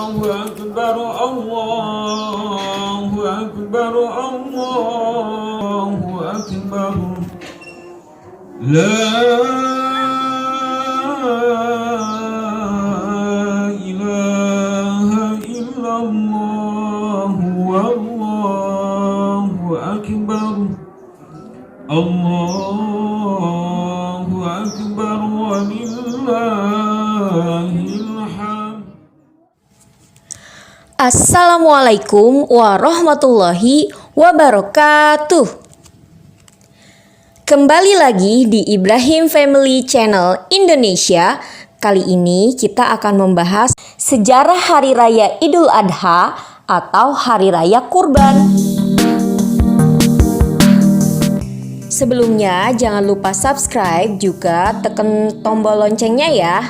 أكبر الله أكبر الله أكبر لا إله إلا الله والله أكبر الله أكبر ولله الحمد. Assalamualaikum warahmatullahi wabarakatuh. Kembali lagi di Ibrahim Family Channel Indonesia. Kali ini kita akan membahas sejarah Hari Raya Idul Adha atau Hari Raya Kurban. Sebelumnya jangan lupa subscribe juga tekan tombol loncengnya ya,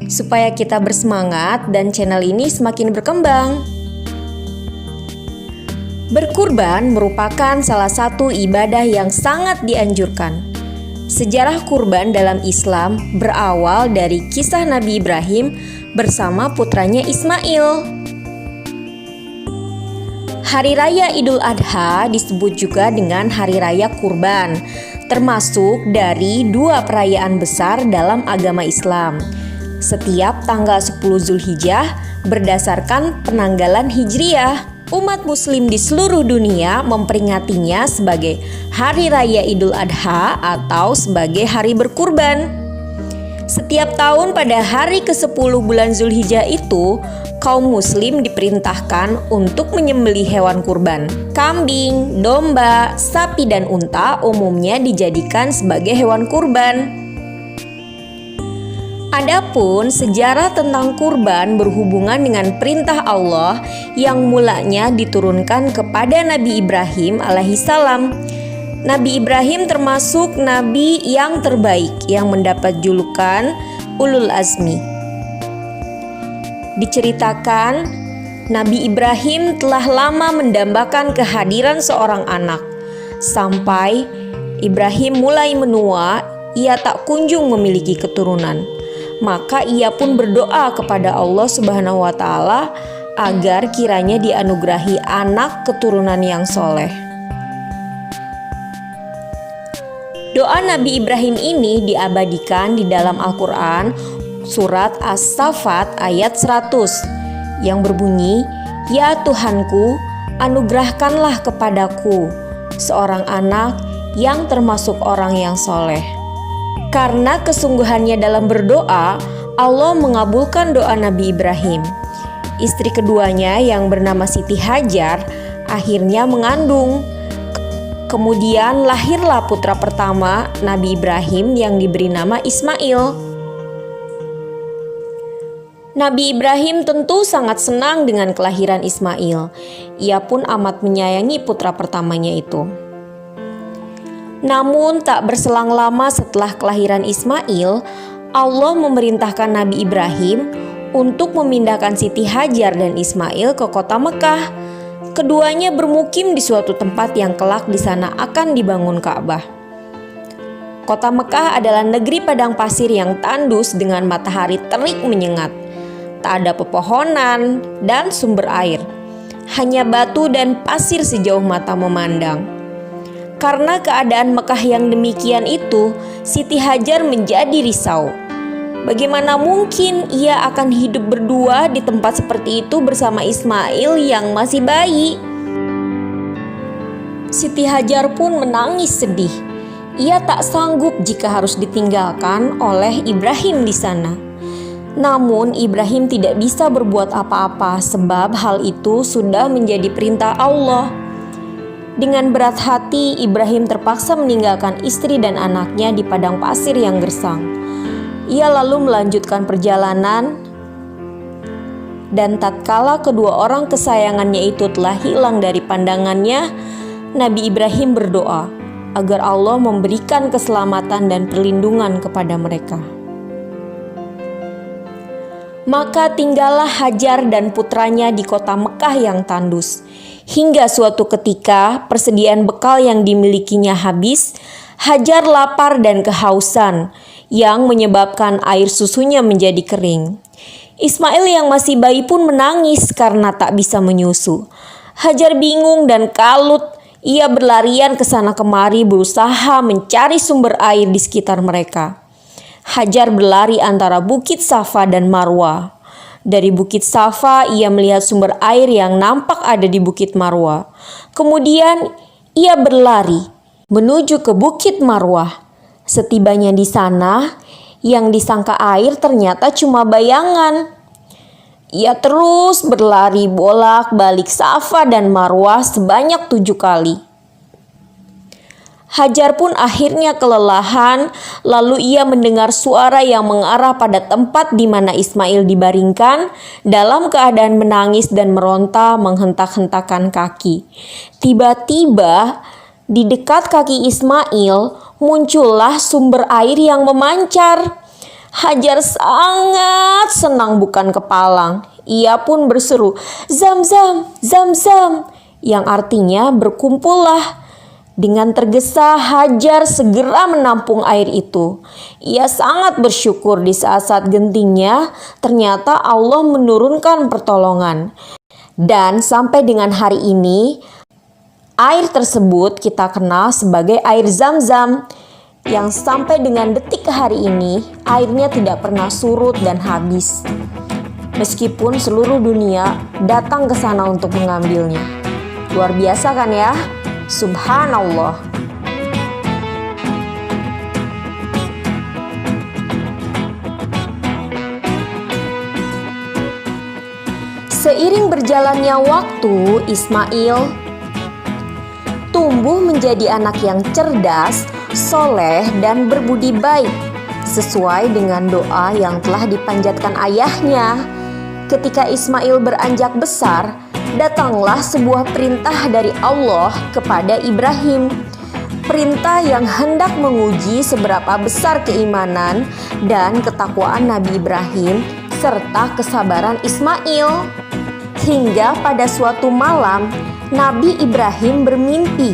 supaya kita bersemangat dan channel ini semakin berkembang. Berkurban merupakan salah satu ibadah yang sangat dianjurkan. Sejarah kurban dalam Islam berawal dari kisah Nabi Ibrahim bersama putranya Ismail. Hari Raya Idul Adha disebut juga dengan Hari Raya Kurban, termasuk dari dua perayaan besar dalam agama Islam. Setiap tanggal 10 Zulhijjah berdasarkan penanggalan Hijriyah, umat muslim di seluruh dunia memperingatinya sebagai Hari Raya Idul Adha atau sebagai hari berkurban. Setiap tahun pada hari ke-10 bulan Zulhijjah itu, kaum muslim diperintahkan untuk menyembelih hewan kurban. Kambing, domba, sapi, dan unta umumnya dijadikan sebagai hewan kurban. Adapun sejarah tentang kurban berhubungan dengan perintah Allah yang mulanya diturunkan kepada Nabi Ibrahim alaihissalam. Nabi Ibrahim termasuk nabi yang terbaik yang mendapat julukan Ulul Azmi. Diceritakan, Nabi Ibrahim telah lama mendambakan kehadiran seorang anak. Sampai Ibrahim mulai menua, ia tak kunjung memiliki keturunan. Maka ia pun berdoa kepada Allah Subhanahu wa Ta'ala agar kiranya dianugerahi anak keturunan yang soleh. Doa Nabi Ibrahim ini diabadikan di dalam Al-Quran surat As-Saffat ayat 100 yang berbunyi, "Ya Tuhanku, anugerahkanlah kepadaku seorang anak yang termasuk orang yang soleh." Karena kesungguhannya dalam berdoa, Allah mengabulkan doa Nabi Ibrahim. Istri keduanya yang bernama Siti Hajar akhirnya mengandung. Kemudian lahirlah putra pertama Nabi Ibrahim yang diberi nama Ismail. Nabi Ibrahim tentu sangat senang dengan kelahiran Ismail. Ia pun amat menyayangi putra pertamanya itu. Namun tak berselang lama setelah kelahiran Ismail, Allah memerintahkan Nabi Ibrahim untuk memindahkan Siti Hajar dan Ismail ke kota Mekah. Keduanya bermukim di suatu tempat yang kelak di sana akan dibangun Ka'bah. Kota Mekah adalah negeri padang pasir yang tandus dengan matahari terik menyengat. Tak ada pepohonan dan sumber air. Hanya batu dan pasir sejauh mata memandang. Karena keadaan Mekah yang demikian itu, Siti Hajar menjadi risau. Bagaimana mungkin ia akan hidup berdua di tempat seperti itu bersama Ismail yang masih bayi? Siti Hajar pun menangis sedih. Ia tak sanggup jika harus ditinggalkan oleh Ibrahim di sana. Namun Ibrahim tidak bisa berbuat apa-apa sebab hal itu sudah menjadi perintah Allah. Dengan berat hati, Ibrahim terpaksa meninggalkan istri dan anaknya di padang pasir yang gersang. Ia lalu melanjutkan perjalanan, dan tatkala kedua orang kesayangannya itu telah hilang dari pandangannya, Nabi Ibrahim berdoa agar Allah memberikan keselamatan dan perlindungan kepada mereka. Maka tinggallah Hajar dan putranya di kota Mekah yang tandus. Hingga suatu ketika persediaan bekal yang dimilikinya habis, Hajar lapar dan kehausan yang menyebabkan air susunya menjadi kering. Ismail yang masih bayi pun menangis karena tak bisa menyusu. Hajar bingung dan kalut. Ia berlarian ke sana kemari berusaha mencari sumber air di sekitar mereka. Hajar berlari antara Bukit Safa dan Marwa. Dari Bukit Safa ia melihat sumber air yang nampak ada di Bukit Marwa. Kemudian ia berlari menuju ke Bukit Marwah. Setibanya di sana, yang disangka air ternyata cuma bayangan. Ia terus berlari bolak-balik Safa dan Marwah sebanyak 7 kali. Hajar pun akhirnya kelelahan, lalu ia mendengar suara yang mengarah pada tempat di mana Ismail dibaringkan dalam keadaan menangis dan meronta menghentak-hentakan kaki. Tiba-tiba di dekat kaki Ismail muncullah sumber air yang memancar. Hajar sangat senang bukan kepalang. Ia pun berseru, "Zam-zam, zam-zam," yang artinya berkumpullah. Dengan tergesa Hajar segera menampung air itu. Ia sangat bersyukur di saat-saat gentingnya ternyata Allah menurunkan pertolongan. Dan sampai dengan hari ini air tersebut kita kenal sebagai air Zam-zam, yang sampai dengan detik hari ini airnya tidak pernah surut dan habis. Meskipun seluruh dunia datang ke sana untuk mengambilnya. Luar biasa kan ya? Subhanallah. Seiring berjalannya waktu, Ismail tumbuh menjadi anak yang cerdas, soleh, dan berbudi baik, sesuai dengan doa yang telah dipanjatkan ayahnya. Ketika Ismail beranjak besar, datanglah sebuah perintah dari Allah kepada Ibrahim. Perintah yang hendak menguji seberapa besar keimanan dan ketakwaan Nabi Ibrahim serta kesabaran Ismail. Hingga pada suatu malam, Nabi Ibrahim bermimpi.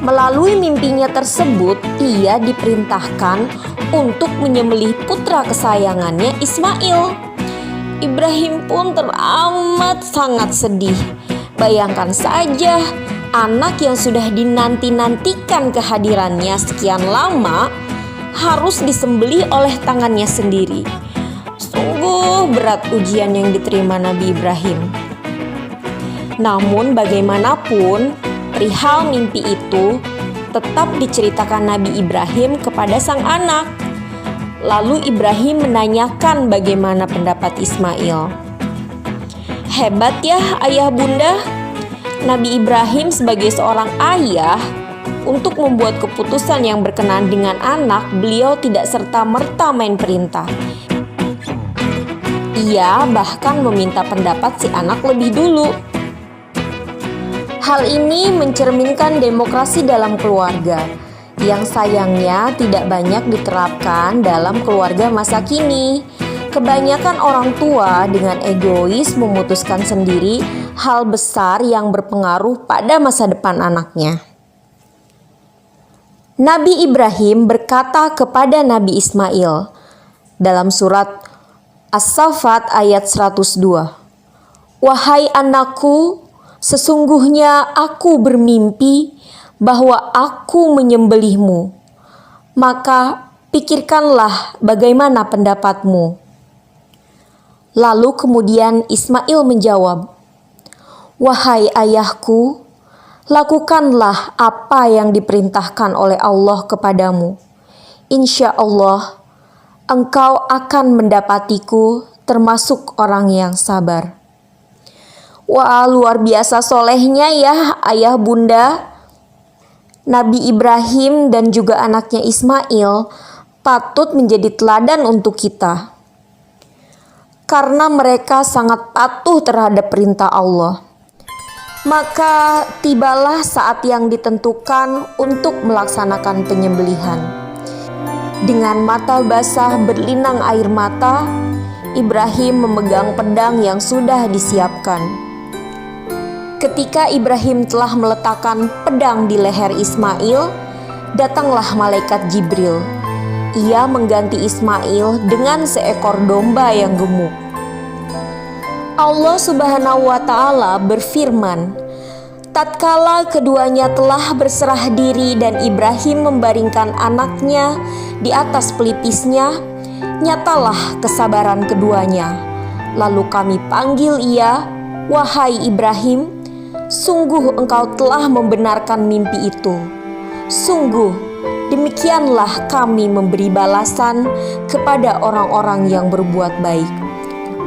Melalui mimpinya tersebut, ia diperintahkan untuk menyembelih putra kesayangannya Ismail. Ibrahim pun teramat sangat sedih. Bayangkan saja, anak yang sudah dinanti-nantikan kehadirannya sekian lama harus disembelih oleh tangannya sendiri. Sungguh berat ujian yang diterima Nabi Ibrahim. Namun bagaimanapun, perihal mimpi itu tetap diceritakan Nabi Ibrahim kepada sang anak. Lalu Ibrahim menanyakan bagaimana pendapat Ismail. Hebat ya ayah bunda. Nabi Ibrahim sebagai seorang ayah, untuk membuat keputusan yang berkenan dengan anak, beliau tidak serta-merta main perintah. Ia bahkan meminta pendapat si anak lebih dulu. Hal ini mencerminkan demokrasi dalam keluarga, yang sayangnya tidak banyak diterapkan dalam keluarga masa kini. Kebanyakan orang tua dengan egois memutuskan sendiri hal besar yang berpengaruh pada masa depan anaknya. Nabi Ibrahim berkata kepada Nabi Ismail dalam surat As-Saffat ayat 102, "Wahai anakku, sesungguhnya aku bermimpi bahwa aku menyembelihmu. Maka pikirkanlah bagaimana pendapatmu." Lalu kemudian Ismail menjawab, "Wahai ayahku, lakukanlah apa yang diperintahkan oleh Allah kepadamu. Insya Allah, engkau akan mendapatiku termasuk orang yang sabar." Wah, luar biasa solehnya ya ayah bunda. Nabi Ibrahim dan juga anaknya Ismail patut menjadi teladan untuk kita. Karena mereka sangat patuh terhadap perintah Allah. Maka tibalah saat yang ditentukan untuk melaksanakan penyembelihan. Dengan mata basah berlinang air mata, Ibrahim memegang pedang yang sudah disiapkan. Ketika Ibrahim telah meletakkan pedang di leher Ismail, datanglah malaikat Jibril. Ia mengganti Ismail dengan seekor domba yang gemuk. Allah Subhanahu wa Ta'ala berfirman, tatkala keduanya telah berserah diri dan Ibrahim membaringkan anaknya di atas pelipisnya, nyatalah kesabaran keduanya. Lalu kami panggil ia, wahai Ibrahim, sungguh engkau telah membenarkan mimpi itu. Sungguh, demikianlah kami memberi balasan kepada orang-orang yang berbuat baik.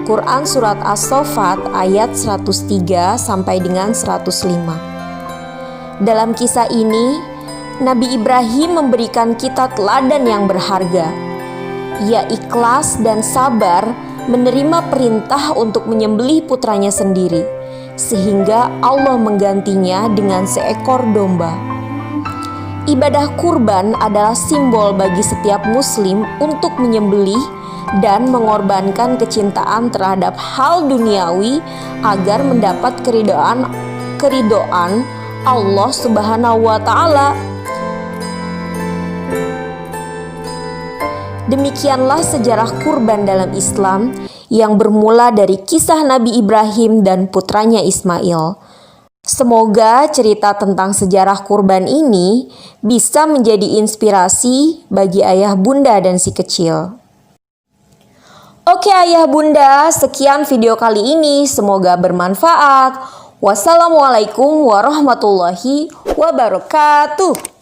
Quran Surat As-Saffat ayat 103 sampai dengan 105. Dalam kisah ini, Nabi Ibrahim memberikan kita teladan yang berharga. Ia ikhlas dan sabar menerima perintah untuk menyembelih putranya sendiri, sehingga Allah menggantinya dengan seekor domba. Ibadah kurban adalah simbol bagi setiap muslim untuk menyembelih dan mengorbankan kecintaan terhadap hal duniawi agar mendapat keridhaan Allah Subhanahu wa Ta'ala. Demikianlah sejarah kurban dalam Islam yang bermula dari kisah Nabi Ibrahim dan putranya Ismail. Semoga cerita tentang sejarah kurban ini bisa menjadi inspirasi bagi ayah bunda dan si kecil. Oke ayah bunda, sekian video kali ini, semoga bermanfaat. Wassalamualaikum warahmatullahi wabarakatuh.